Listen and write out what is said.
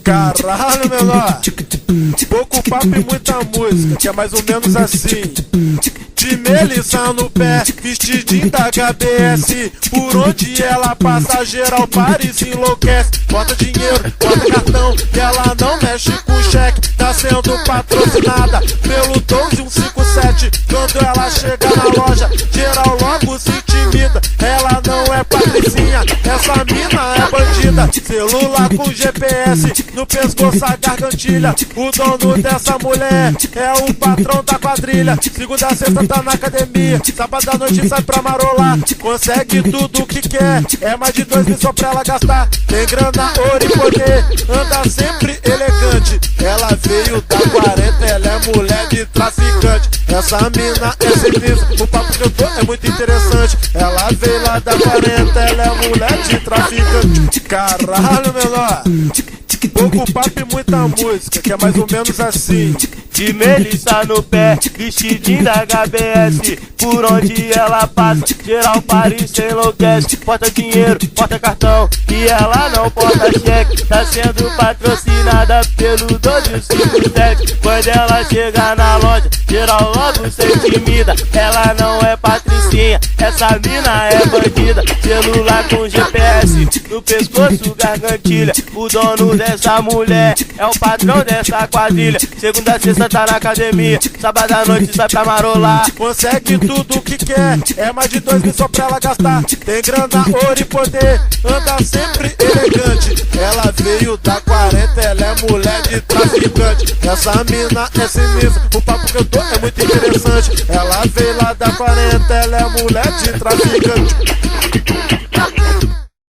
Caralho, menor. Pouco papo e muita música, que é mais ou menos assim. De Melissa no pé, vestidinho da HBS. Por onde ela passa, geral Paris enlouquece. Bota dinheiro, bota cartão, e ela não mexe com cheque. Tá sendo patrocinada pelo 12157. Quando ela chega na loja, geral logo se intimida. Ela não é patricinha, essa mina é bandida. Celular com GPS, no pescoço a gargantilha. O dono dessa mulher é o patrão da quadrilha. Segunda a sexta tá na academia, sábado à noite sai pra marolar. Consegue tudo o que quer, é mais de 2 mil só pra ela gastar. Tem grana, ouro e poder, anda sempre elegante. Ela veio da 40, ela é mulher de traficante. Essa mina é sinistra, o papo que eu tô é muito interessante. Ela veio lá da 40, ela é mulher de traficante. Caralho, menor. Pouco papo e muita música, que é mais ou menos assim. De Melissa no pé, vestidinho da HBS. Por onde ela passa, geral Paris enlouquece. Bota dinheiro, bota cartão, e ela não bota cheque. Tá sendo patrocinada pelo 1257. Quando ela chega na loja, geral logo se intimida. Ela não é patricinha, essa mina é bandida. Celular com GPS, no pescoço gargantilha. O dono dessa mulher é o patrão dessa quadrilha. Segunda a sexta tá na academia, sábado à noite sai pra marolar. Consegue tudo o que quer, é mais de 2 mil só pra ela gastar. Tem grana, ouro e poder, anda sempre elegante. Ela veio da 40, ela é mulher de traficante. Essa mina é sinistra, o papo que eu tô é muito interessante. Ela veio lá da 40, ela é mulher de traficante.